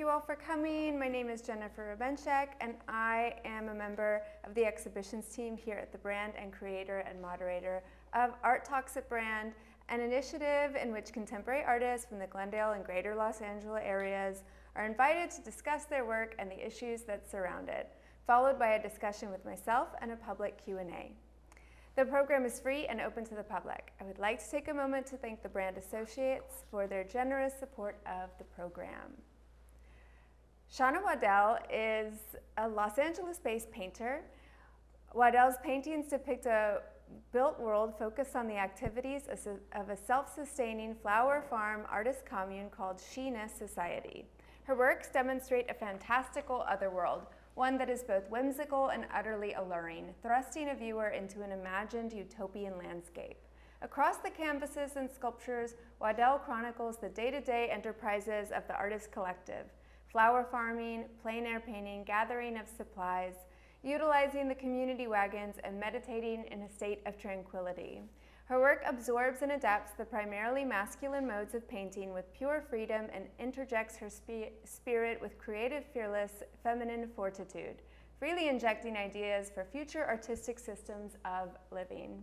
you all for coming. My name is Jennifer Remenchik, and I am a member of the exhibitions team here at the Brand and creator and moderator of Art Talks at Brand, an initiative in which contemporary artists from the Glendale and greater Los Angeles areas are invited to discuss their work and the issues that surround it, followed by a discussion with myself and a public Q&A. The program is free and open to the public. I would like to take a moment to thank the Brand Associates for their generous support of the program. Shanna Waddell is a Los Angeles-based painter. Waddell's paintings depict a built world focused on the activities of a self-sustaining flower farm artist commune called Sheness Society. Her works demonstrate a fantastical otherworld, one that is both whimsical and utterly alluring, thrusting a viewer into an imagined utopian landscape. Across the canvases and sculptures, Waddell chronicles the day-to-day enterprises of the artist collective: flower farming, plein-air painting, gathering of supplies, utilizing the community wagons, and meditating in a state of tranquility. Her work absorbs and adapts the primarily masculine modes of painting with pure freedom and interjects her spirit with creative, fearless, feminine fortitude, freely injecting ideas for future artistic systems of living.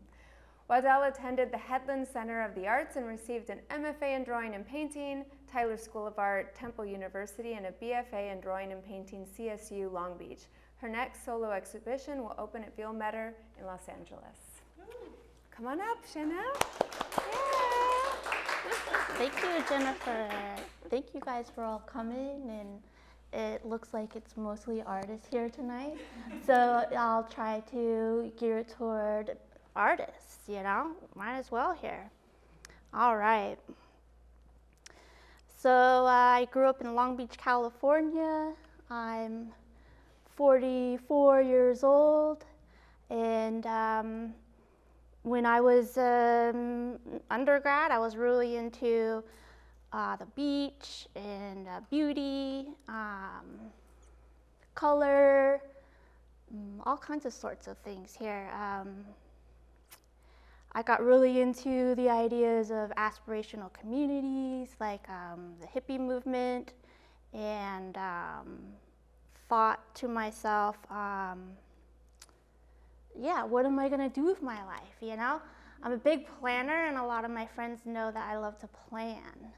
Waddell attended the Headlands Center of the Arts and received an MFA in Drawing and Painting, Tyler School of Art, Temple University, and a BFA in Drawing and Painting, CSU, Long Beach. Her next solo exhibition will open at Vielmetter in Los Angeles. Come on up, Shanna. Yeah. Thank you, Jennifer. Thank you guys for all coming, and it looks like it's mostly artists here tonight. So I'll try to gear it toward artists, you know, might as well here. All right. So I grew up in Long Beach, California. I'm 44 years old, and when I was undergrad, I was really into the beach and beauty, color, all kinds of sorts of things here. I got really into the ideas of aspirational communities, like the hippie movement, and thought to myself, yeah, what am I gonna do with my life, you know? I'm a big planner, and a lot of my friends know that I love to plan.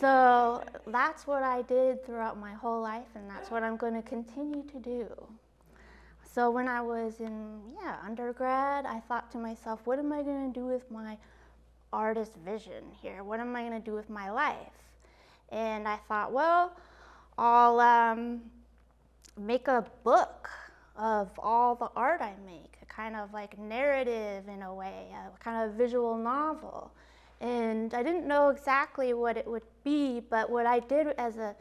So that's what I did throughout my whole life, and that's what I'm gonna continue to do. So when I was in, undergrad, I thought to myself, what am I gonna do with my artist vision here? What am I gonna do with my life? And I thought, well, I'll make a book of all the art I make, a kind of like narrative in a way, a kind of visual novel. And I didn't know exactly what it would be, but what I did as an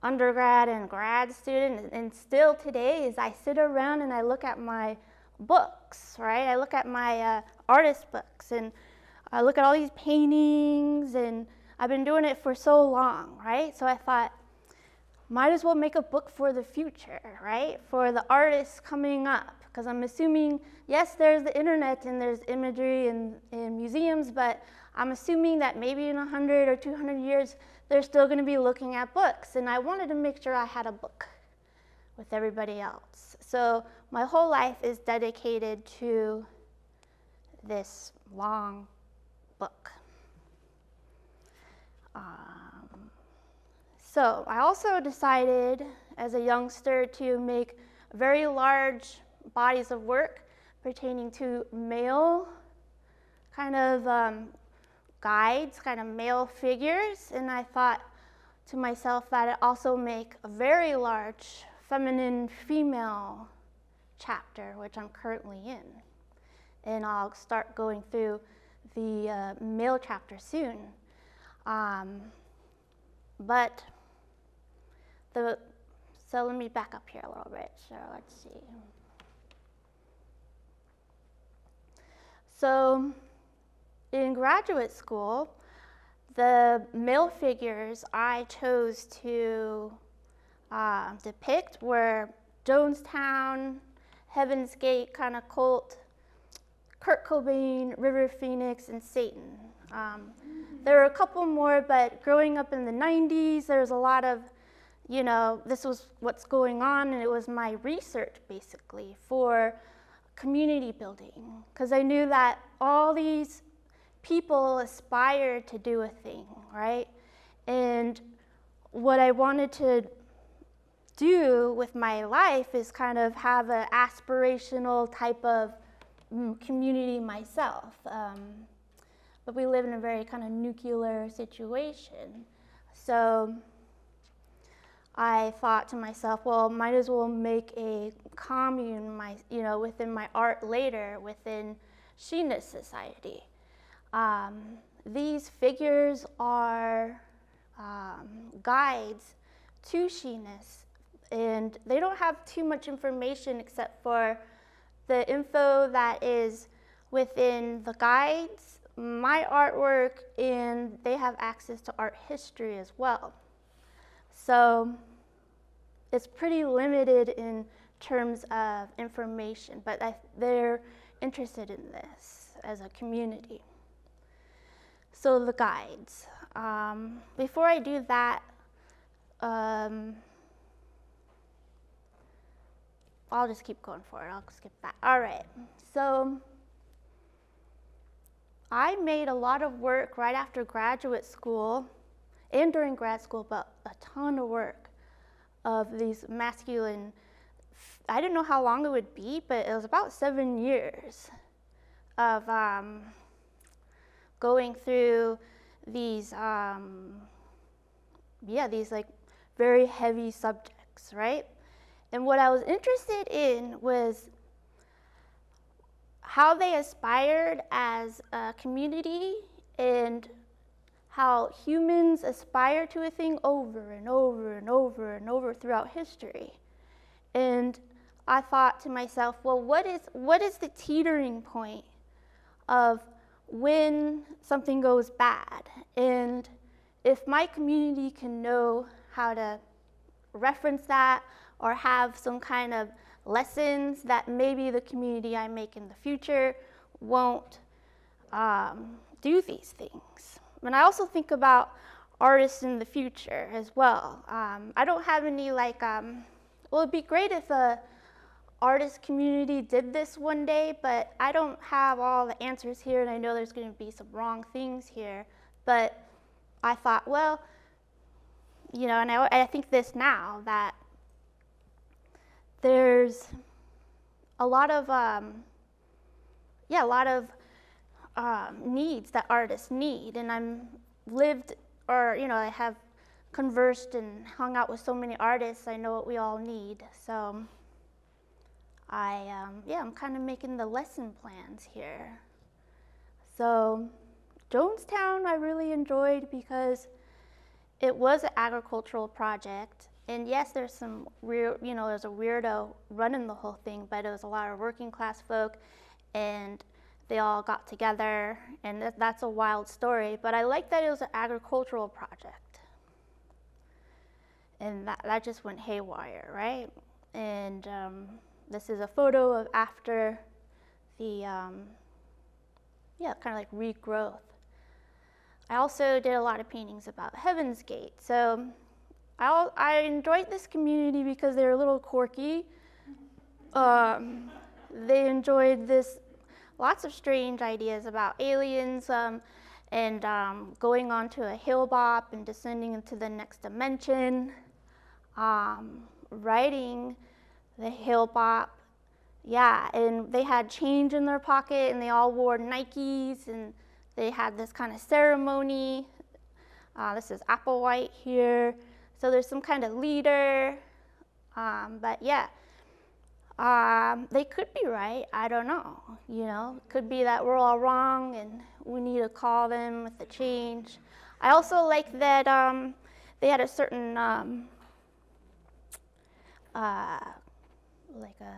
undergrad and grad student, and still today, is I sit around and I look at my books, right? I look at my artist books, and I look at all these paintings, and I've been doing it for so long, right? So I thought, might as well make a book for the future, right? For the artists coming up, because I'm assuming, yes, there's the internet and there's imagery in museums, but I'm assuming that maybe in 100 or 200 years, they're still gonna be looking at books, and I wanted to make sure I had a book with everybody else. So my whole life is dedicated to this long book. So I also decided as a youngster to make very large bodies of work pertaining to male kind of guides, kind of male figures, and I thought to myself that I'd also make a very large feminine female chapter, which I'm currently in. And I'll start going through the male chapter soon. So let me back up here a little bit. So let's see. So in graduate school, the male figures I chose to depict were Jonestown, Heaven's Gate kind of cult, Kurt Cobain, River Phoenix, and Satan. There were a couple more, but growing up in the 90s, there was a lot of you know, this was what's going on, and it was my research basically for community building, because I knew that all these people aspire to do a thing, right? And what I wanted to do with my life is kind of have an aspirational type of community myself. But we live in a very kind of nuclear situation. So I thought to myself, well, might as well make a commune, within my art later, within Sheness Society. These figures are guides to Sheness, and they don't have too much information except for the info that is within the guides, my artwork, and they have access to art history as well. So it's pretty limited in terms of information, but they're interested in this as a community. So the guides. Before I do that, I'll just keep going forward. I'll skip that. All right. So I made a lot of work right after graduate school and during grad school, but a ton of work of these masculine. I didn't know how long it would be, but it was about 7 years of going through these, these like very heavy subjects, right? And what I was interested in was how they aspired as a community and how humans aspire to a thing over and over and over and over throughout history. And I thought to myself, well, what is the teetering point of when something goes bad? And if my community can know how to reference that or have some kind of lessons that maybe the community I make in the future won't do these things. And I also think about artists in the future as well. I don't have any well, it'd be great if a artist community did this one day, but I don't have all the answers here, and I know there's going to be some wrong things here. But I thought, well, you know, and I think this now, that there's a lot of needs that artists need, and I have conversed and hung out with so many artists. I know what we all need. So I'm kind of making the lesson plans here. So Jonestown I really enjoyed because it was an agricultural project. And yes, there's some there's a weirdo running the whole thing, but it was a lot of working class folk, and they all got together, and that's a wild story. But I like that it was an agricultural project, and that just went haywire, right? And this is a photo of after the kind of like regrowth. I also did a lot of paintings about Heaven's Gate. So I enjoyed this community because they're a little quirky. They enjoyed lots of strange ideas about aliens and going onto a hill bop and descending into the next dimension, riding the hill bop. Yeah, and they had change in their pocket, and they all wore Nikes, and they had this kind of ceremony. This is Applewhite here. So there's some kind of leader, but yeah, they could be right. I don't know. It could be that we're all wrong and we need to call them with the change. I also like that they had a certain like a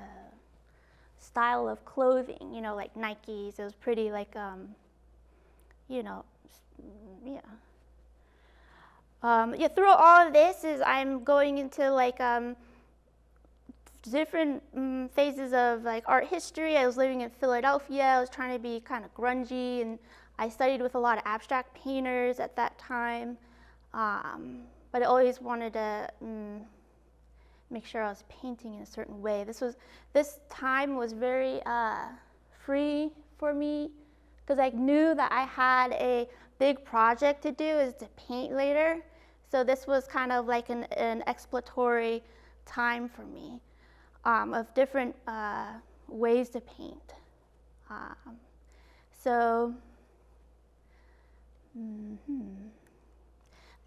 style of clothing, like Nikes. It was pretty like through all of this I'm going into like different phases of like art history. I was living in Philadelphia. I was trying to be kind of grungy, and I studied with a lot of abstract painters at that time. but I always wanted to make sure I was painting in a certain way. This time was very free for me because I knew that I had a big project to do, is to paint later. So this was kind of like an exploratory time for me of different ways to paint.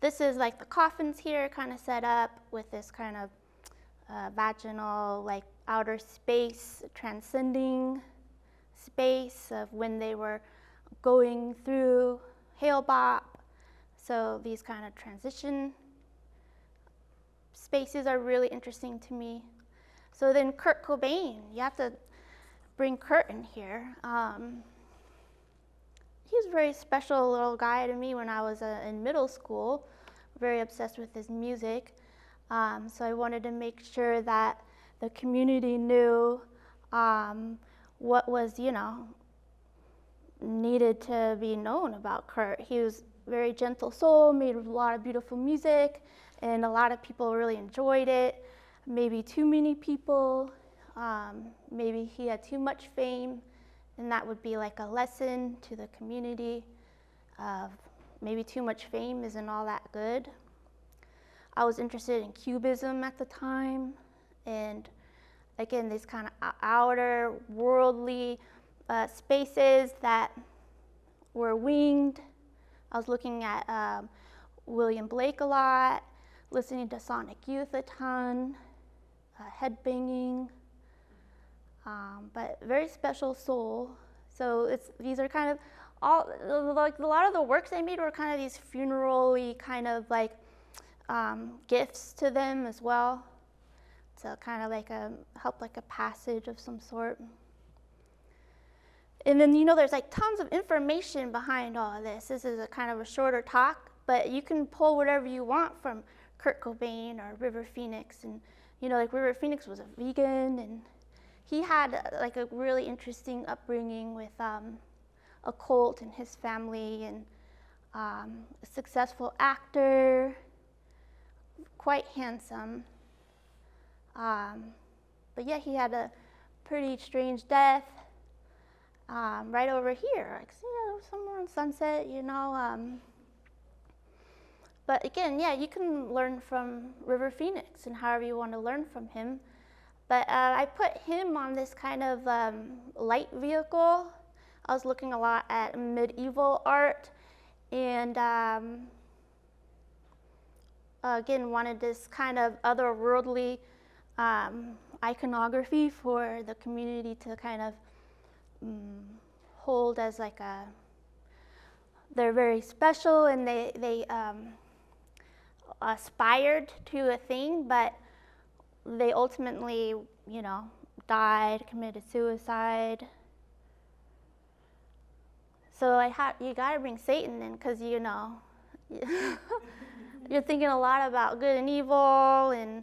This is like the coffins here, kind of set up with this kind of vaginal, like outer space, transcending space of when they were going through Hale-Bopp. So these kind of transition spaces are really interesting to me. So then Kurt Cobain, you have to bring Kurt in here. He was a very special little guy to me when I was in middle school, very obsessed with his music. So I wanted to make sure that the community knew what was, needed to be known about Kurt. He was a very gentle soul, made a lot of beautiful music, and a lot of people really enjoyed it. Maybe too many people, maybe he had too much fame, and that would be like a lesson to the community of maybe too much fame isn't all that good. I was interested in Cubism at the time, and again, these kind of outer worldly spaces that were winged. I was looking at William Blake a lot, listening to Sonic Youth a ton, headbanging, but very special soul. So these are kind of all, like a lot of the works I made were kind of these funeral-y kind of like gifts to them as well. So kind of like help like a passage of some sort. And then, there's like tons of information behind all of this. This is a kind of a shorter talk, but you can pull whatever you want from Kurt Cobain or River Phoenix. And, like River Phoenix was a vegan, and he had like a really interesting upbringing with a cult in his family, and a successful actor, quite handsome. But yeah, he had a pretty strange death right over here, like somewhere on Sunset, But again, yeah, you can learn from River Phoenix and however you want to learn from him. But I put him on this kind of light vehicle. I was looking a lot at medieval art, and again, wanted this kind of otherworldly iconography for the community to kind of hold as like they're very special, and they aspired to a thing, but they ultimately, died, committed suicide. So you gotta bring Satan in, because you're thinking a lot about good and evil, and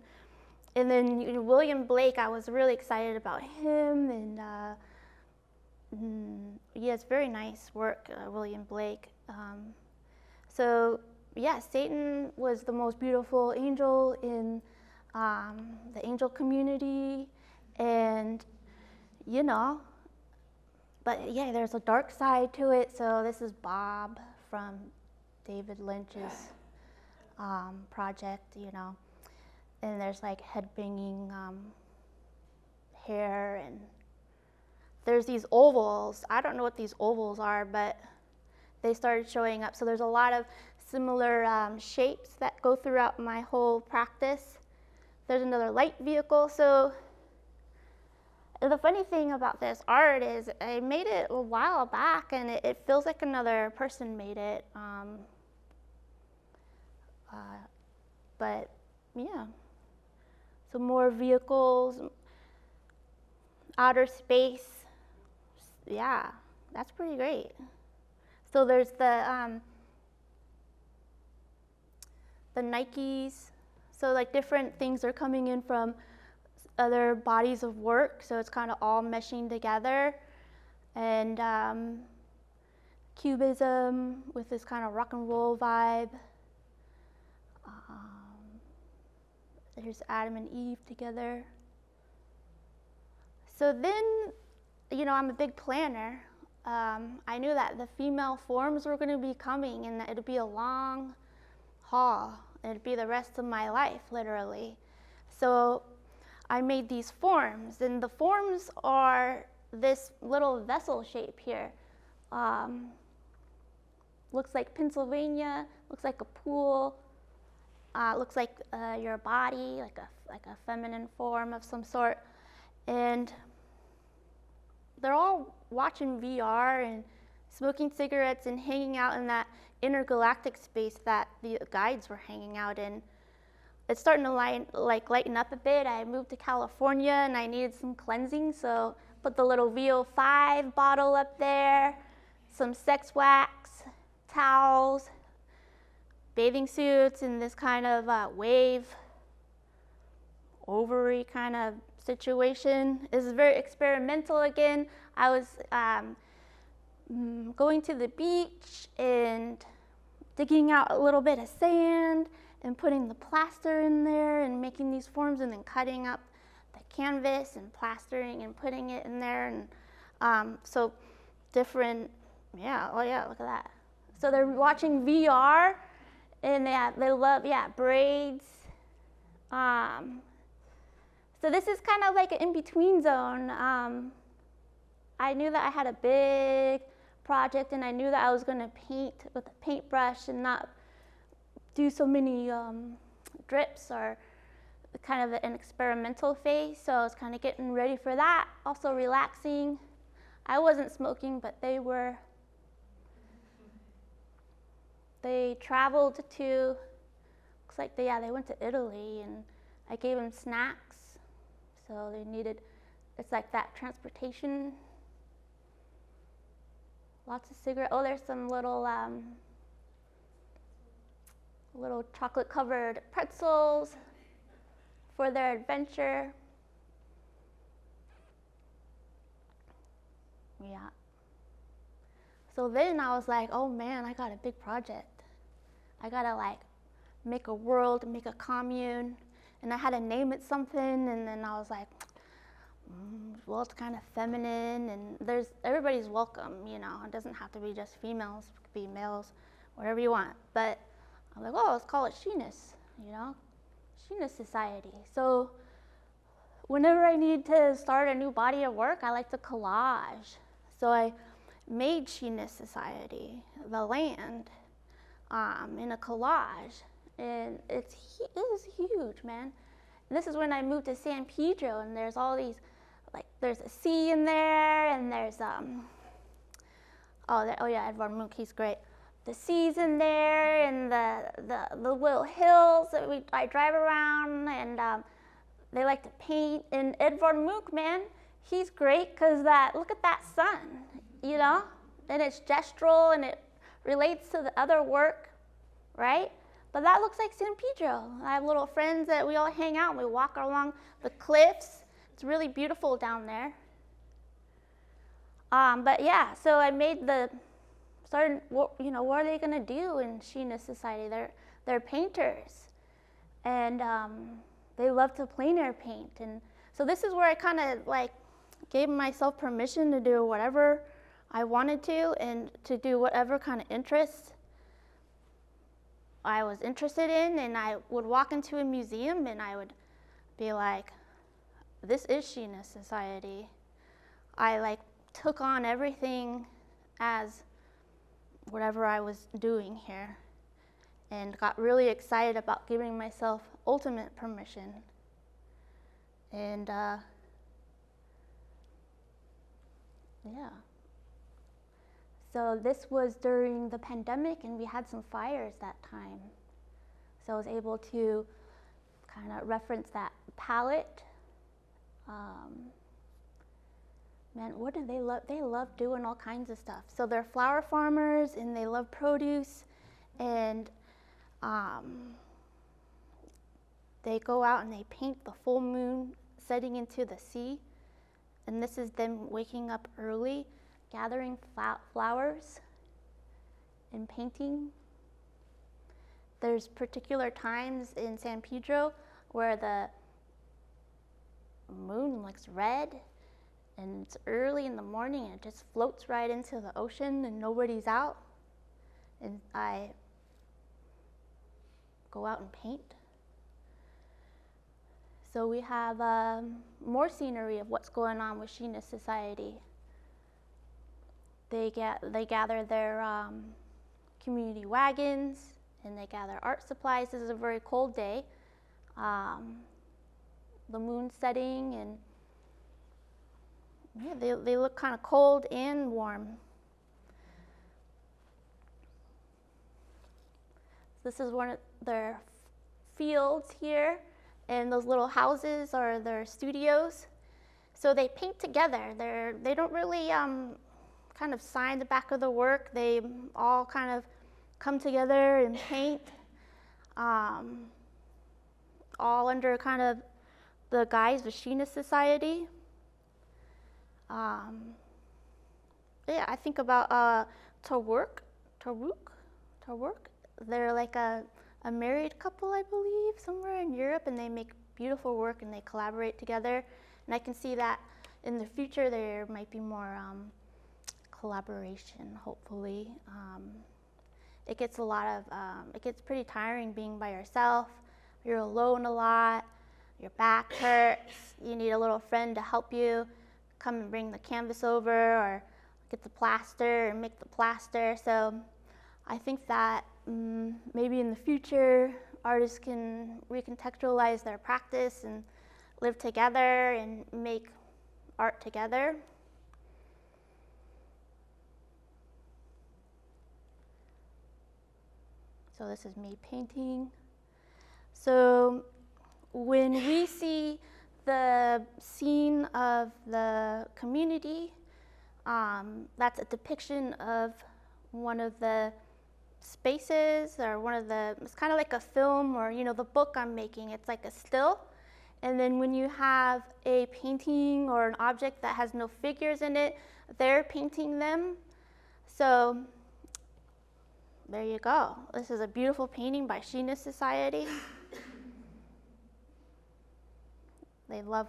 then William Blake, I was really excited about him, and he has very nice work, William Blake. So yeah, Satan was the most beautiful angel in the angel community, and but yeah, there's a dark side to it. So this is Bob from David Lynch's project, and there's like headbanging hair, and there's these ovals. I don't know what these ovals are, but they started showing up. So there's a lot of similar shapes that go throughout my whole practice. There's another light vehicle. So the funny thing about this art is I made it a while back, and it feels like another person made it. But yeah, so more vehicles, outer space. Yeah, that's pretty great. So there's the Nikes. So like different things are coming in from other bodies of work. So it's kind of all meshing together. And Cubism with this kind of rock and roll vibe. There's Adam and Eve together. So then, you know, I'm a big planner. I knew that the female forms were going to be coming and that it'd be a long haul. It'd be the rest of my life, literally. So I made these forms, and the forms are this little vessel shape here. Looks like Pennsylvania, looks like a pool, looks like your body, like a feminine form of some sort. And they're all watching VR and smoking cigarettes and hanging out in that intergalactic space that the guides were hanging out in. It's starting to lighten up a bit. I moved to California and I needed some cleansing, so put the little VO5 bottle up there, some sex wax, towels, bathing suits, and this kind of wave ovary kind of situation. This is very experimental again. I was going to the beach and digging out a little bit of sand and putting the plaster in there and making these forms and then cutting up the canvas and plastering and putting it in there. And so different, yeah, oh yeah, look at that. So they're watching VR and they love, yeah, braids. So this is kind of like an in-between zone. I knew that I had a big project and I knew that I was going to paint with a paintbrush and not do so many drips or kind of an experimental phase. So I was kind of getting ready for that, also relaxing. I wasn't smoking, but they were. They traveled to, looks like they went to Italy, and I gave them snacks. So they needed, it's like that transportation. Lots of cigarettes. Oh, there's some little chocolate covered pretzels for their adventure. Yeah. So then I was like, oh man, I got a big project. I gotta like make a world, make a commune, and I had to name it something, and then I was like, well, it's kind of feminine, and everybody's welcome, you know. It doesn't have to be just females, it could be males, whatever you want. But I'm like, oh, let's call it Sheness, you know, Sheness Society. So whenever I need to start a new body of work, I like to collage. So I made Sheness Society, the land, in a collage, and it was huge, man. And this is when I moved to San Pedro, and there's all these, like, there's a sea in there, and there's oh yeah, Edvard Munch, he's great. The sea's in there, and the little hills that I drive around, and they like to paint. And Edvard Munch, man, he's great because look at that sun, you know, and it's gestural and it relates to the other work, right? But that looks like San Pedro. I have little friends that we all hang out and we walk along the cliffs. It's really beautiful down there. But yeah, so I made started, you know, what are they gonna do in Sheness Society? They're painters, and they love to plein-air paint. And so this is where I kind of like gave myself permission to do whatever I wanted to, and to do whatever kind of interests I was interested in. And I would walk into a museum and I would be like, this is Sheness Society. I like took on everything as whatever I was doing here, and got really excited about giving myself ultimate permission. And yeah. So this was during the pandemic, and we had some fires that time. So I was able to kind of reference that palette. Man, what do they love? They love doing all kinds of stuff. So they're flower farmers, and they love produce, and they go out and they paint the full moon setting into the sea. And this is them waking up early, gathering flowers and painting. There's particular times in San Pedro where the moon looks red, and it's early in the morning and it just floats right into the ocean and nobody's out. And I go out and paint. So we have more scenery of what's going on with Sheness Society. They gather their community wagons, and they gather art supplies. This is a very cold day. The moon's setting, and yeah, they look kind of cold and warm. This is one of their fields here, and those little houses are their studios. So they paint together. They don't really kind of sign the back of the work. They all kind of come together and paint, all under kind of the guise of Sheness Society. Yeah, I think about Taruk. They're like a married couple, I believe, somewhere in Europe, and they make beautiful work and they collaborate together. And I can see that in the future there might be more collaboration, hopefully. It gets it gets pretty tiring being by yourself. You're alone a lot, your back hurts, you need a little friend to help you, come and bring the canvas over or get the plaster and make the plaster. So I think that maybe in the future artists can recontextualize their practice and live together and make art together. So this is me painting. So when we see the scene of the community, that's a depiction of one of the spaces or it's kind of like a film, or the book I'm making, it's like a still. And then when you have a painting or an object that has no figures in it, they're painting them. So there you go. This is a beautiful painting by Sheness Society. They love,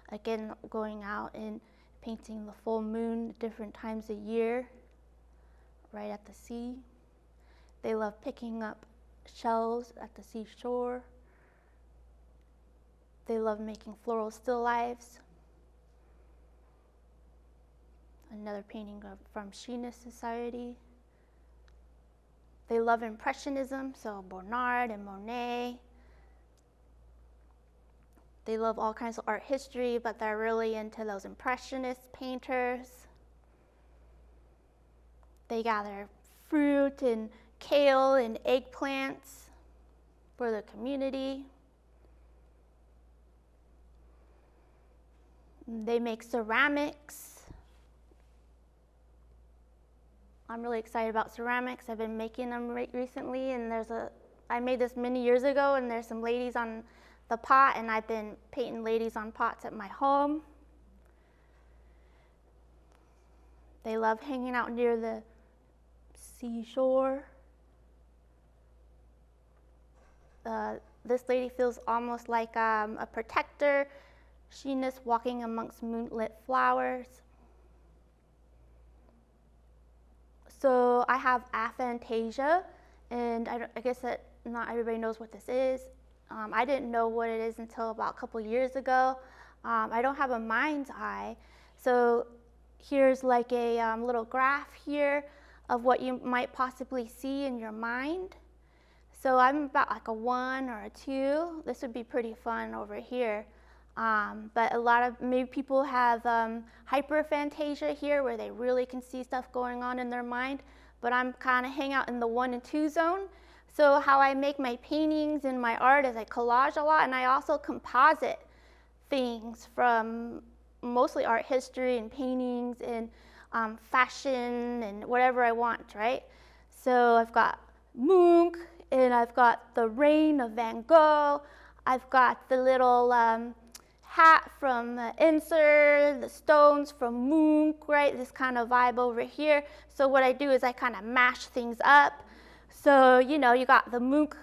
again, going out and painting the full moon at different times a year, right at the sea. They love picking up shells at the seashore. They love making floral still lifes. Another painting from Sheness Society. They love Impressionism, so Bonnard and Monet. They love all kinds of art history, but they're really into those Impressionist painters. They gather fruit and kale and eggplants for the community. They make ceramics. I'm really excited about ceramics. I've been making them recently, and I made this many years ago, and there's some ladies on the pot, and I've been painting ladies on pots at my home. They love hanging out near the seashore. This lady feels almost like a protector. Sheness walking amongst moonlit flowers. So I have aphantasia, and I guess that not everybody knows what this is. I didn't know what it is until about a couple years ago. I don't have a mind's eye, so here's like a little graph here of what you might possibly see in your mind. So I'm about like a 1 or a 2. This would be pretty fun over here. But maybe people have hyperphantasia here, where they really can see stuff going on in their mind, but I'm kind of hang out in the 1 and 2 zone. So how I make my paintings and my art is I collage a lot, and I also composite things from mostly art history and paintings and fashion and whatever I want, right? So I've got Munch, and I've got the Rain of Van Gogh. I've got the little hat from Inser, the stones from Munch, right? This kind of vibe over here. So what I do is I kind of mash things up. So, you got the Munch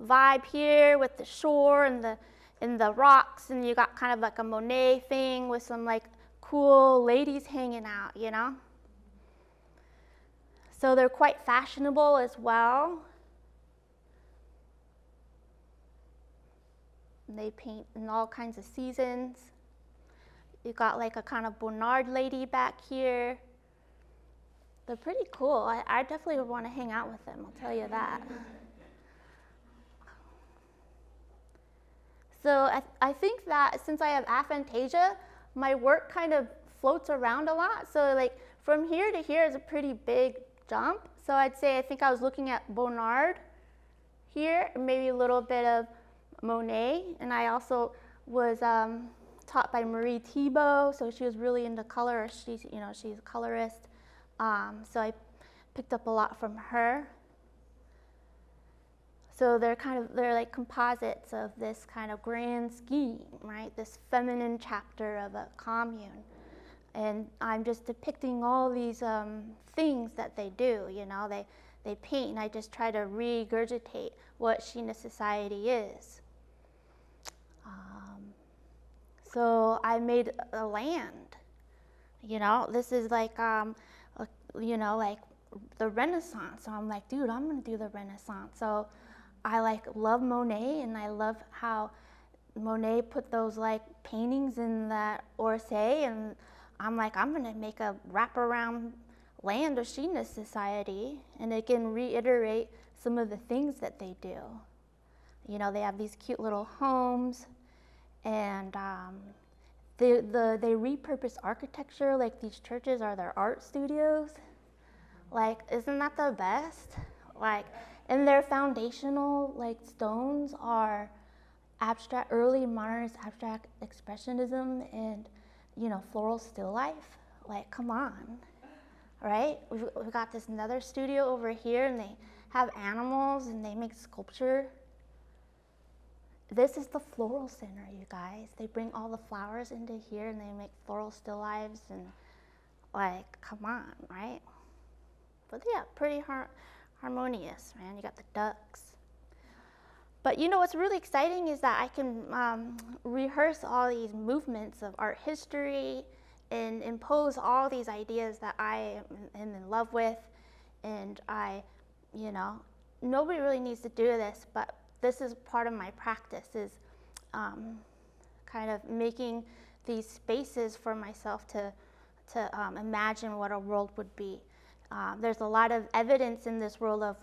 vibe here with the shore and the in the rocks, and you got kind of like a Monet thing with some like cool ladies hanging out, you know? So they're quite fashionable as well. And they paint in all kinds of seasons. You got like a kind of Bonnard lady back here. They're pretty cool. I definitely would want to hang out with them, I'll tell you that. So I think that since I have aphantasia, my work kind of floats around a lot. So like from here to here is a pretty big jump. So I'd say I think I was looking at Bonnard here, maybe a little bit of Monet, and I also was taught by Marie Thibault, so she was really into color. She's a colorist, so I picked up a lot from her. So they're like composites of this kind of grand scheme, right? This feminine chapter of a commune. And I'm just depicting all these things that they do, you know, they paint, and I just try to regurgitate what Sheness Society is. So I made a land, you know, this is like, you know, like the Renaissance. So I'm like, dude, I'm gonna do the Renaissance. So I like love Monet, and I love how Monet put those like paintings in that Orsay, and I'm like, I'm gonna make a wraparound land of Sheness Society, and it can reiterate some of the things that they do. You know, they have these cute little homes, and they repurpose architecture, like these churches are their art studios. Like, isn't that the best? Like, and their foundational like stones are abstract, early modernist abstract expressionism and, you know, floral still life. Like, come on, right? We've got this another studio over here, and they have animals and they make sculpture. This is the floral center, you guys. They bring all the flowers into here and they make floral still lives, and like, come on, right? But yeah, pretty harmonious, man. You got the ducks. But you know what's really exciting is that I can rehearse all these movements of art history and impose all these ideas that I am in love with. And you know, nobody really needs to do this, but this is part of my practice, is kind of making these spaces for myself to imagine what a world would be. There's a lot of evidence in this world of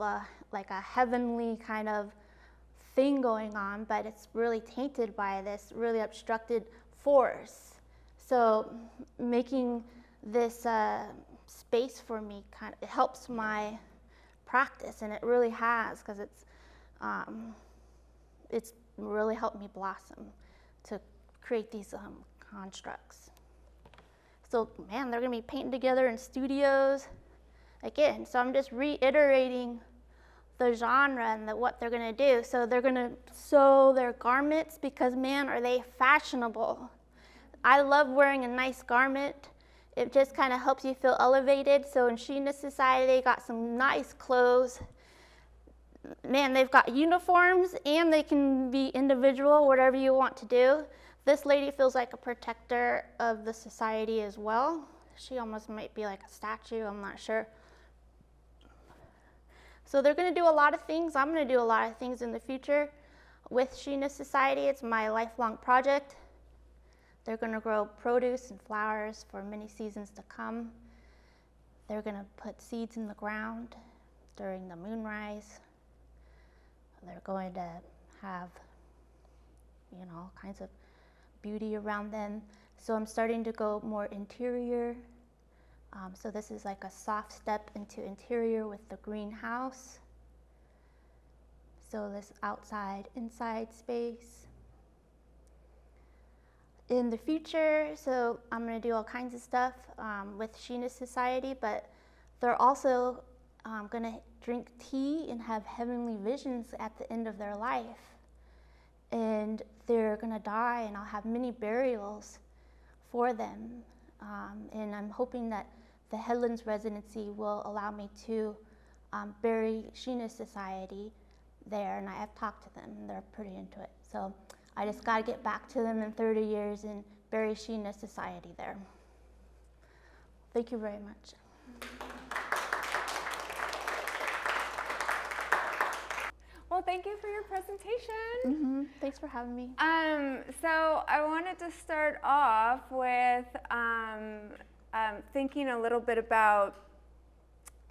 like a heavenly kind of thing going on, but it's really tainted by this really obstructed force. So making this space for me it helps my practice, and it really has, because it's really helped me blossom to create these constructs. So man, they're gonna be painting together in studios again. So I'm just reiterating the genre and what they're gonna do. So they're gonna sew their garments, because man, are they fashionable. I love wearing a nice garment. It just kind of helps you feel elevated. So in Sheness Society, they got some nice clothes. Man, they've got uniforms, and they can be individual, whatever you want to do. This lady feels like a protector of the society as well. She almost might be like a statue, I'm not sure. So they're gonna do a lot of things. I'm gonna do a lot of things in the future with Sheness Society. It's my lifelong project. They're gonna grow produce and flowers for many seasons to come. They're gonna put seeds in the ground during the moonrise. They're going to have, you know, all kinds of beauty around them. So I'm starting to go more interior. So this is like a soft step into interior with the greenhouse. So this outside, inside space. In the future, so I'm gonna do all kinds of stuff with Sheness Society, but they're also gonna drink tea and have heavenly visions at the end of their life. And they're gonna die, and I'll have many burials for them. And I'm hoping that the Headlands residency will allow me to bury Sheness Society there, and I have talked to them, and they're pretty into it. So I just got to get back to them in 30 years and bury Sheness Society there. Thank you very much. Well, thank you for your presentation. Mm-hmm. Thanks for having me. So I wanted to start off with thinking a little bit about,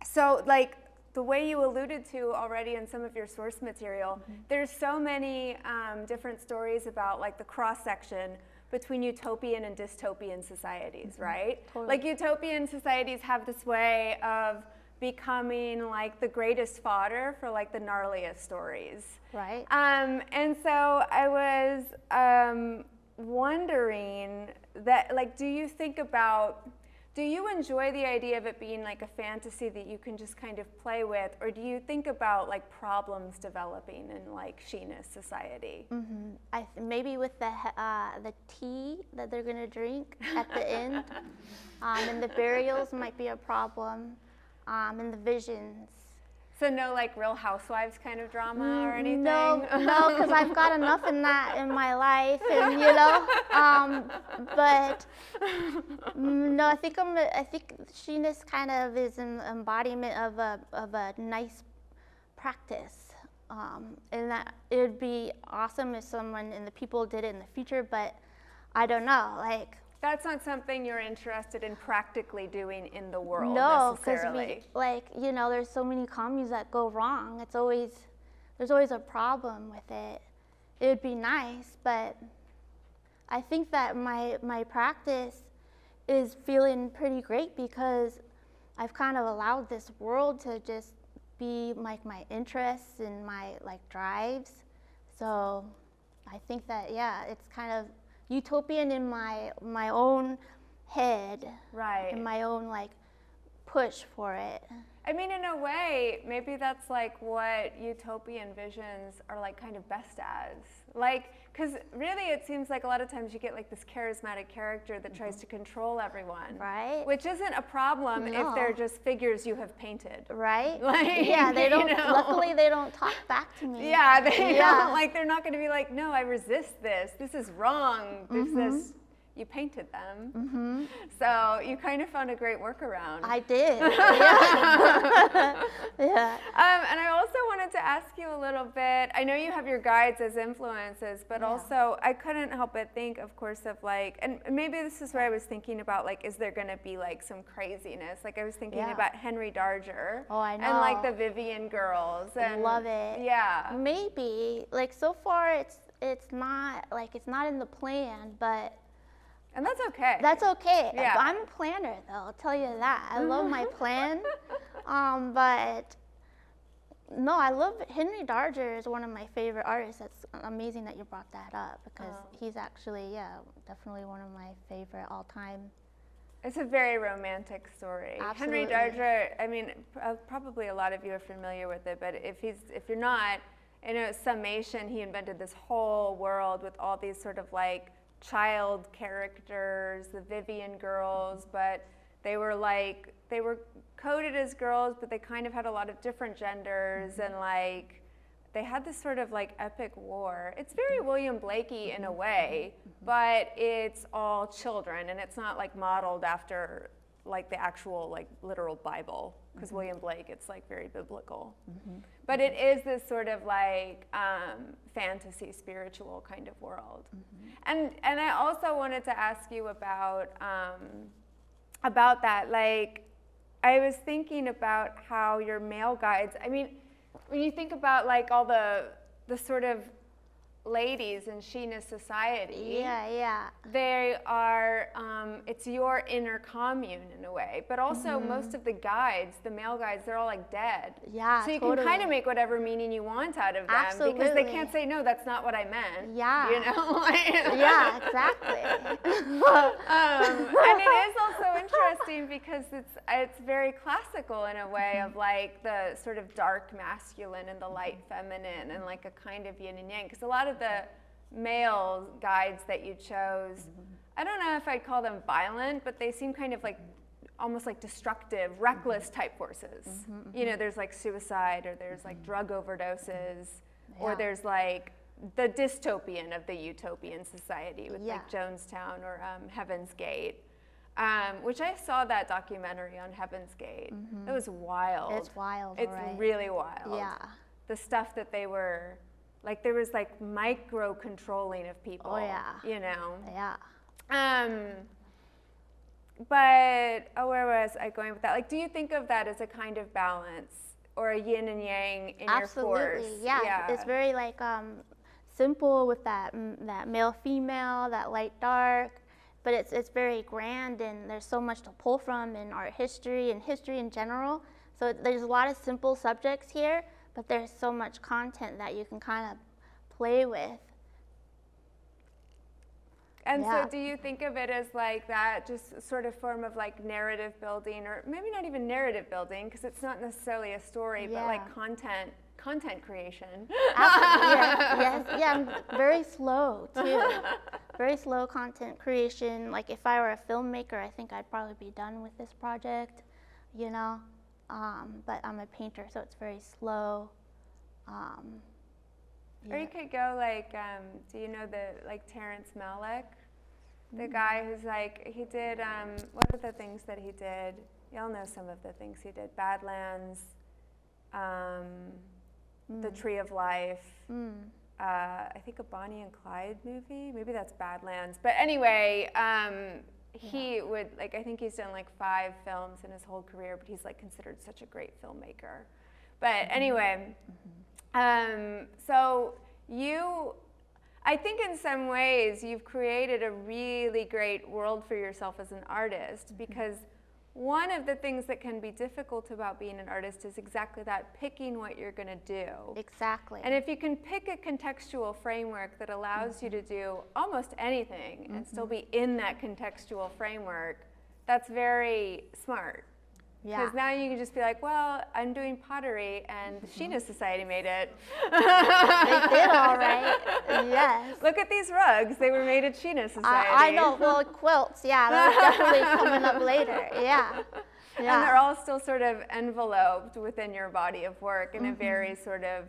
so like the way you alluded to already in some of your source material, there's so many different stories about like the cross-section between utopian and dystopian societies, right? Totally. Like utopian societies have this way of becoming like the greatest fodder for like the gnarliest stories. Right. And so I was wondering that, like, do you enjoy the idea of it being like a fantasy that you can just kind of play with, or do you think about like problems developing in like Sheness society? Maybe with the tea that they're gonna drink at the end, and the burials might be a problem, and the visions. So no like Real Housewives kind of drama or anything? No, because I've got enough in that in my life, and but no, I think Sheness kind of is an embodiment of a nice practice, and that it would be awesome if someone and the people did it in the future, but I don't know, like. That's not something you're interested in practically doing in the world No, necessarily. because there's so many communes that go wrong. There's always a problem with it. It would be nice, but I think that my practice is feeling pretty great because I've kind of allowed this world to just be like my interests and my like drives. So I think that, yeah, it's kind of utopian in my own head, right? And my own like push for it. I mean, in a way, maybe that's like what utopian visions are like kind of best as. Like, because really it seems like a lot of times you get like this charismatic character that tries to control everyone. Right. Which isn't a problem if they're just figures you have painted. Right. Like, yeah, they don't, luckily they don't talk back to me. Yeah, they don't, like, they're not going to be like, no, I resist this. This is wrong. There's this. You painted them, so you kind of found a great workaround. I did. Yeah. Yeah. And I also wanted to ask you a little bit. I know you have your guides as influences, but also I couldn't help but think, of course, of like, and maybe this is where I was thinking about, like, is there going to be like some craziness? Like I was thinking about Henry Darger. Oh, I know. And like the Vivian girls. And love it. Yeah. Maybe like so far it's not in the plan, but. And that's okay. That's okay. Yeah. I'm a planner, though. I'll tell you that. I love my plan, but no, I love Henry Darger is one of my favorite artists. That's amazing that you brought that up because he's actually, definitely one of my favorite all-time. It's a very romantic story. Absolutely. Henry Darger, I mean, probably a lot of you are familiar with it, but if you're not, in a summation, he invented this whole world with all these sort of like child characters, the Vivian girls, but they were coded as girls, but they kind of had a lot of different genders, and like they had this sort of like epic war. It's very William Blakey in a way, but it's all children, and it's not like modeled after like the actual like literal Bible, because William Blake, it's like very biblical. But it is this sort of like fantasy, spiritual kind of world. And I also wanted to ask you about that. Like, I was thinking about how your male guides, I mean, when you think about like all the sort of ladies in Sheness society, they are, it's your inner commune in a way, but also most of the guides, the male guides, they're all like dead. Yeah, so you can kind of make whatever meaning you want out of them. Absolutely. Because they can't say, no, that's not what I meant. Yeah. You know? Yeah, exactly. And it is also interesting because it's very classical in a way of like the sort of dark masculine and the light feminine and like a kind of yin and yang. Because a lot of the male guides that you chose, I don't know if I'd call them violent, but they seem kind of like almost like destructive, reckless type forces. You know, there's like suicide, or there's like drug overdoses, or there's like the dystopian of the utopian society with Yeah. like Jonestown or Heaven's Gate, which I saw that documentary on Heaven's Gate. It was wild. It's wild, It's right? really wild. Yeah. The stuff that they were, like there was like micro controlling of people. Oh, yeah. You know. Yeah. But where was I going with that? Like, do you think of that as a kind of balance or a yin and yang in your force? Absolutely, yeah. It's very like simple with that that male female, that light dark, but it's very grand, and there's so much to pull from in art history and history in general. So there's a lot of simple subjects here, but there's so much content that you can kind of play with. And Yeah. so do you think of it as like that, just sort of form of like narrative building, or maybe not even narrative building, because it's not necessarily a story, but like content creation? Absolutely, yeah, I'm very slow too. Very slow content creation. Like if I were a filmmaker, I think I'd probably be done with this project, you know. But I'm a painter, so it's very slow. Or you could go like, do you know Terrence Malick? The guy who's like, he did, what are the things that he did? Y'all know some of the things he did. Badlands, The Tree of Life, I think a Bonnie and Clyde movie, maybe that's Badlands. But anyway, he would, like, I think he's done like 5 films in his whole career, but he's like considered such a great filmmaker. But anyway, so I think in some ways you've created a really great world for yourself as an artist, because one of the things that can be difficult about being an artist is exactly that, picking what you're going to do. Exactly. And if you can pick a contextual framework that allows you to do almost anything and still be in that contextual framework, that's very smart. Yeah. Because now you can just be like, well, I'm doing pottery, and the Sheness Society made it. They did all right. Yes. Look at these rugs. They were made at Sheness Society. I know. Well, quilts. Yeah, that's definitely coming up later. Yeah. And they're all still sort of enveloped within your body of work in a very sort of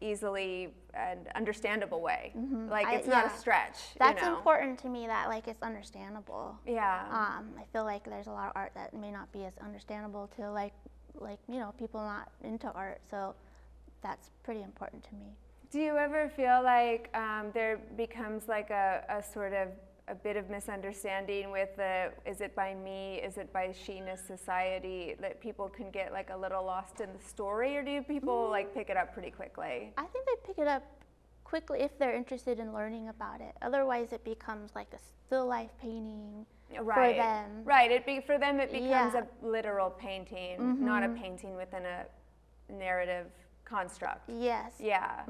easily and understandable way. Like it's not a stretch. That's you know? important to me, that like it's understandable. Yeah. I feel like there's a lot of art that may not be as understandable to like you know, people not into art. So that's pretty important to me. Do you ever feel like there becomes like a sort of a bit of misunderstanding with the, is it by me, is it by Sheness Society, that people can get like a little lost in the story, or do people like pick it up pretty quickly? I think they pick it up quickly if they're interested in learning about it. Otherwise it becomes like a still life painting for them. Right, for them it becomes a literal painting, not a painting within a narrative construct. Yes. Yeah.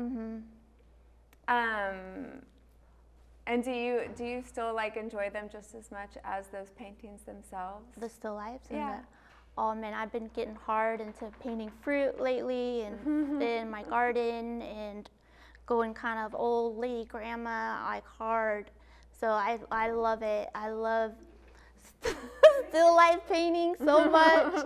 And do you still like enjoy them just as much as those paintings themselves? The still lifes? Yeah. Oh man, I've been getting hard into painting fruit lately, and in my garden, and going kind of old lady grandma, like hard. So I love it. I love still life painting so much.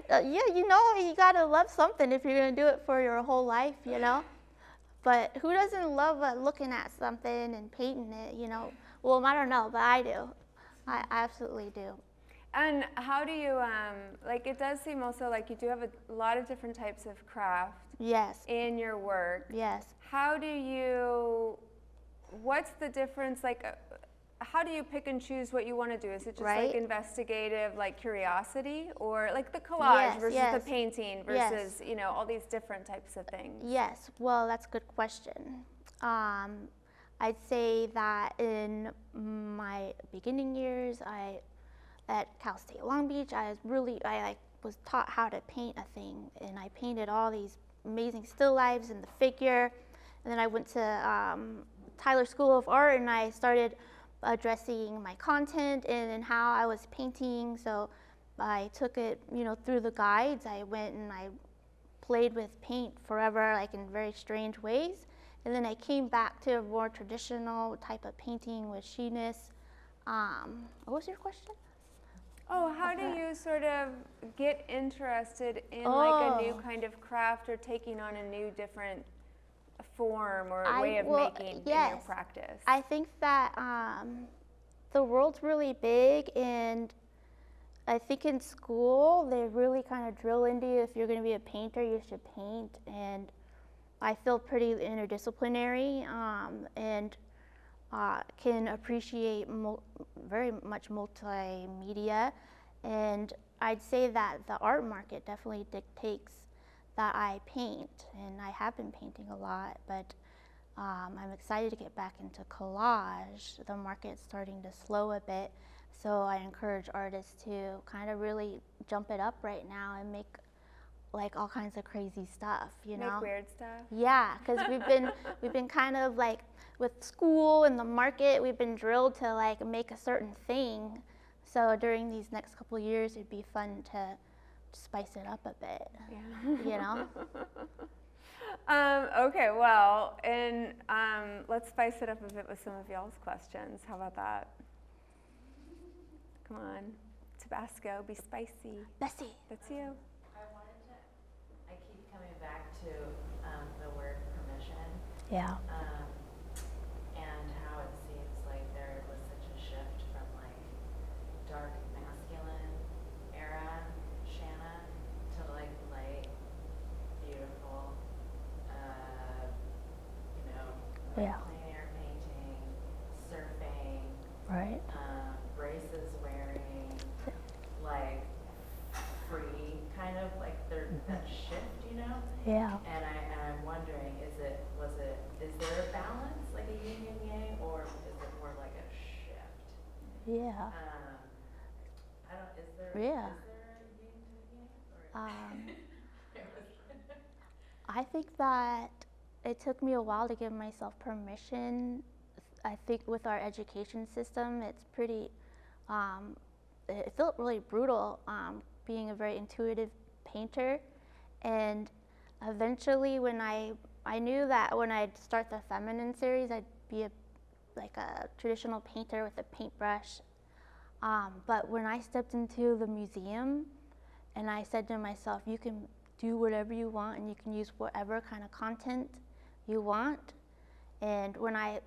Yeah, you know, you gotta love something if you're gonna do it for your whole life, you know. But who doesn't love looking at something and painting it, you know? Well, I don't know, but I do. I absolutely do. And how do you, like it does seem also like you do have a lot of different types of craft in your work. Yes. How do you, what's the difference, like, how do you pick and choose what you want to do? Is it just like investigative, like curiosity, or like the collage versus the painting versus, you know, all these different types of things? Yes, well, that's a good question. I'd say that in my beginning years, at Cal State Long Beach, I was taught how to paint a thing, and I painted all these amazing still lifes and the figure. And then I went to Tyler School of Art, and I started addressing my content and how I was painting. So I took it, you know, through the guides. I went and I played with paint forever, like in very strange ways. And then I came back to a more traditional type of painting with Sheness. What was your question? Oh, how do you sort of get interested in like a new kind of craft or taking on a new different form or way of making in your practice? I think that the world's really big, and I think in school they really kind of drill into you, if you're going to be a painter, you should paint. And I feel pretty interdisciplinary and can appreciate very much multimedia. And I'd say that the art market definitely dictates that I paint, and I have been painting a lot, but I'm excited to get back into collage. The market's starting to slow a bit, so I encourage artists to kind of really jump it up right now and make like all kinds of crazy stuff, you know? Make weird stuff? Yeah, because we've been kind of like, with school and the market, we've been drilled to like make a certain thing. So during these next couple of years, it'd be fun to spice it up a bit, you know? Okay, well, and let's spice it up a bit with some of y'all's questions. How about that? Come on, Tabasco, be spicy. Bessie. That's you. I keep coming back to the word permission. Yeah. And how it seems like there was such a shift from like dark masculine era Shanna to like light, beautiful, Yeah. plein-air painting, surfing, Right. braces wearing, like free kind of like that shift, you know? Yeah. And I'm wondering, is there a balance, like a yin and yang, or is it more like a shift? Yeah. Is there a yin to yang? I think that it took me a while to give myself permission. I think with our education system, it's pretty, it felt really brutal being a very intuitive painter. And eventually when I knew that when I'd start the feminine series, I'd be like a traditional painter with a paintbrush. But when I stepped into the museum and I said to myself, you can do whatever you want and you can use whatever kind of content you want. And when I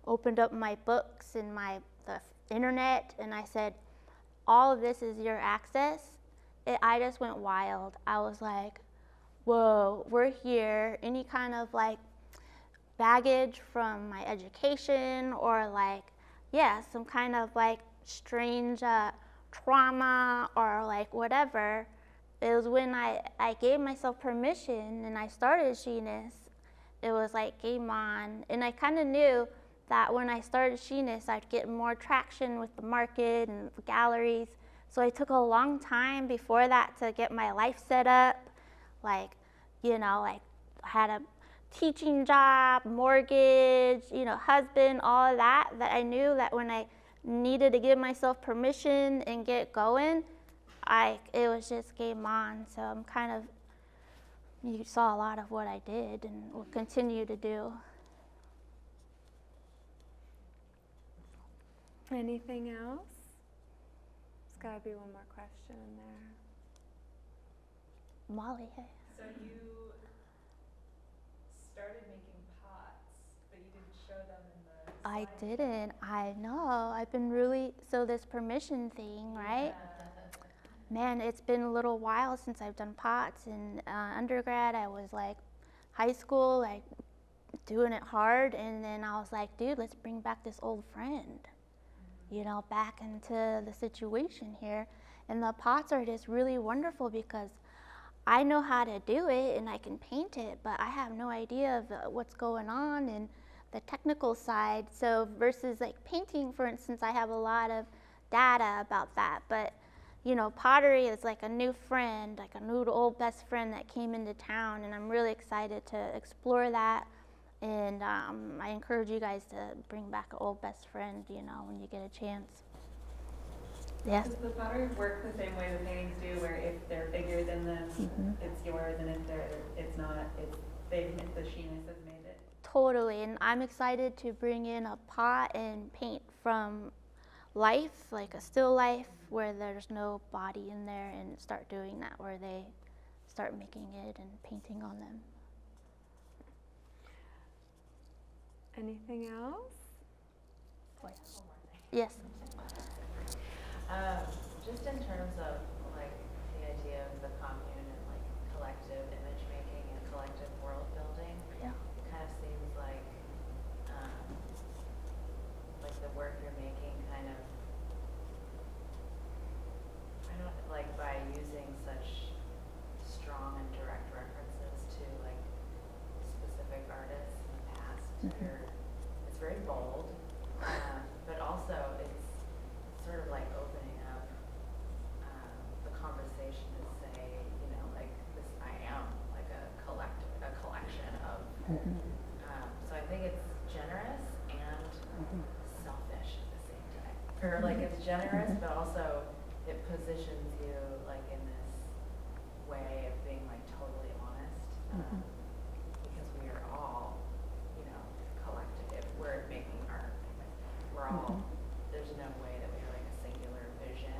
opened up my books and the internet and I said, all of this is your access, I just went wild. I was like, whoa, we're here. Any kind of like baggage from my education or like, some kind of like strange trauma or like whatever. It was when I gave myself permission and I started Sheness, it was like game on. And I kind of knew that when I started Sheness, I'd get more traction with the market and the galleries. So it took a long time before that to get my life set up. Like, like I had a teaching job, mortgage, husband, all of that I knew that when I needed to give myself permission and get going, it was just game on. So I'm kind of, you saw a lot of what I did and will continue to do. Anything else? There's got to be one more question in there. Molly, hey. So you started making pots, but you didn't show them in the I slide. didn't. I know. I've been really, so this permission thing, right? Man, it's been a little while since I've done pots. In undergrad, I was like high school, like doing it hard. And then I was like, dude, let's bring back this old friend, back into the situation here. And the pots are just really wonderful because I know how to do it and I can paint it, but I have no idea of what's going on and the technical side. So versus like painting, for instance, I have a lot of data about that. But pottery is like a new friend, like a new old best friend that came into town, and I'm really excited to explore that. And I encourage you guys to bring back an old best friend, when you get a chance. Yes? Does the pottery work the same way the paintings do, where if they're bigger than them, it's yours, and if it's not, the Sheness has made it? Totally, and I'm excited to bring in a pot and paint from life, like a still life where there's no body in there, and start doing that where they start making it and painting on them. Anything else? Yes. Just in terms of like the idea of the commune and like collective image making and collective world building, Yeah. it kind of seems like the work you're making kind of, I don't like by using such strong and direct references to like specific artists in the past. It's very bold, but also it's sort of like opening up the conversation to say, you know, like this, I am like a collection of. So I think it's generous and selfish at the same time, or like it's generous, but also it positions you like in this way of being like totally honest, because we are all, you know, collective. We're making art. We're all. There's no way that we have like a singular vision,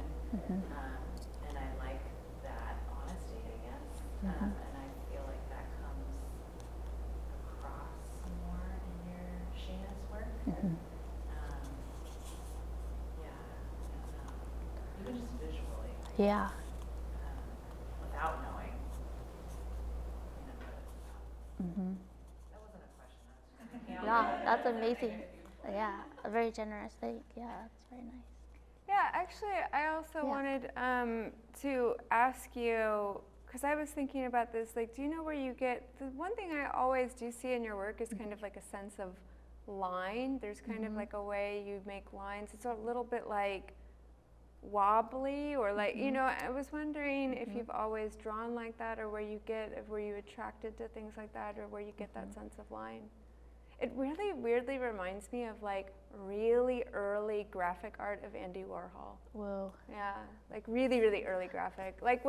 and I like that honesty, I guess, and I feel like that comes across more in your Sheness work. Yeah, I don't know. Even just visually. Yeah. Without knowing, you know, what it's about. That wasn't a question. I was just Yeah, that's amazing. Yeah, a very generous thing. Yeah, that's very nice. Yeah, actually, I also wanted to ask you, because I was thinking about this, like, do you know where you get, the one thing I always do see in your work is kind of like a sense of line. There's kind of like a way you make lines. It's a little bit like wobbly, or like, you know, I was wondering if you've always drawn like that, or where you attracted to things like that, or where you get that sense of line. It really weirdly reminds me of like really early graphic art of Andy Warhol. Whoa. Yeah, like really, really early graphic. Like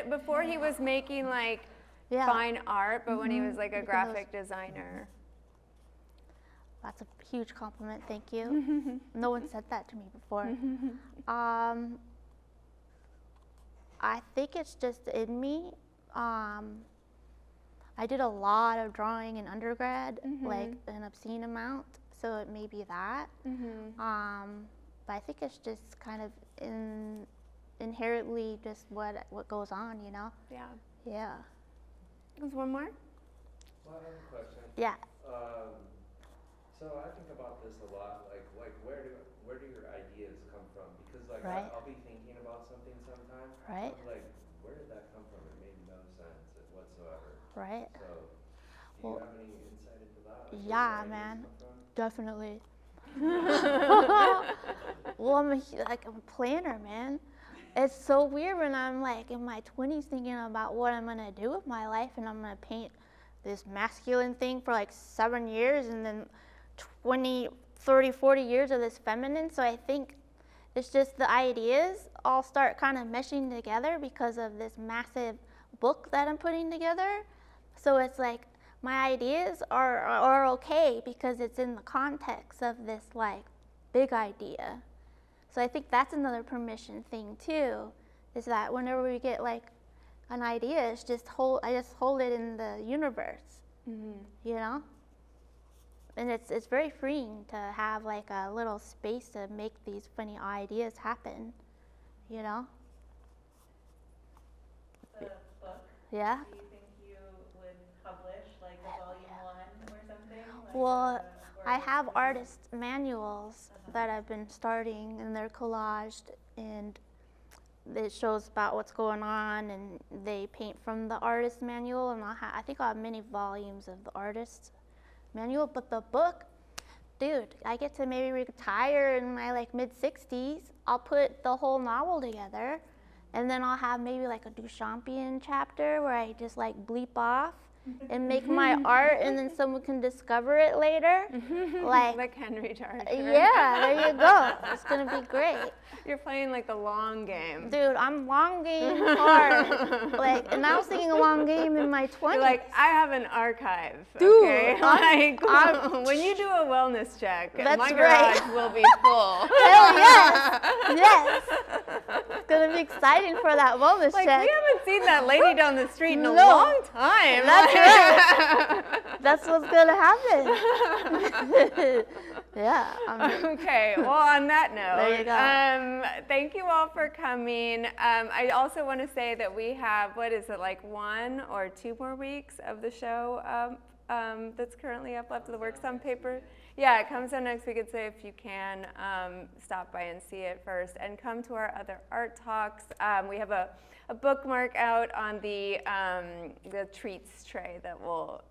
before he was making like fine art, but when he was like a graphic designer. That's a huge compliment, thank you. No one said that to me before. I think it's just in me. I did a lot of drawing in undergrad, like an obscene amount, so it may be that. But I think it's just kind of inherently just what goes on, you know? Yeah. Yeah. There's one more? Well, I have a question. Yeah. So I think about this a lot, like where do your ideas come from? Because like Right. I'll be thinking about something sometimes. Right. I'm like, where did that come from? It made no sense whatsoever. Right. So, do you have any insight into that? Like, Yeah, where your man. ideas come from? Definitely. Well, I'm a planner, man. It's so weird when I'm like in my 20s thinking about what I'm gonna do with my life, and I'm gonna paint this masculine thing for like 7 years, and then 20, 30, 40 years of this feminine. So I think it's just the ideas all start kind of meshing together because of this massive book that I'm putting together. So it's like my ideas are okay because it's in the context of this like big idea. So I think that's another permission thing too, is that whenever we get like an idea, I just hold it in the universe, you know? And it's very freeing to have like a little space to make these funny ideas happen, you know? The book, Yeah. do you think you would publish like a volume 1 or something? Like Well, or I just have like- artist manuals that I've been starting, and they're collaged, and it shows about what's going on, and they paint from the artist manual, and I think I'll have many volumes of the artist manual. But the book, dude, I get to maybe retire in my like mid-60s. I'll put the whole novel together, and then I'll have maybe like a Duchampian chapter where I just like bleep off, and make my art, and then someone can discover it later. Like Henry Darger. Yeah, there you go. It's gonna be great. You're playing like the long game. Dude, I'm long game hard. Like, and I was thinking a long game in my 20s. You're like, I have an archive. Dude, okay? I'm when you do a wellness check, That's my right. garage will be full. Hell yes! Yes! It's gonna be exciting for that wellness Like, check. we haven't seen that lady down the street in a No. long time. That's right. That's what's gonna happen. Yeah. Okay, well, on that note, There you go. Thank you all for coming. I also want to say that we have, what is it, like 1 or 2 more weeks of the show that's currently up left of the works on paper. Yeah, it comes out next week, and so if you can, stop by and see it first, and come to our other art talks. We have a bookmark out on the treats tray that will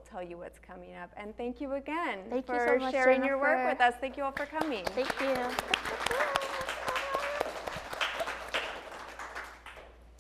tell you what's coming up. And thank you again Thank you for so much, sharing your work Jennifer. with us. Thank you all for coming. Thank you.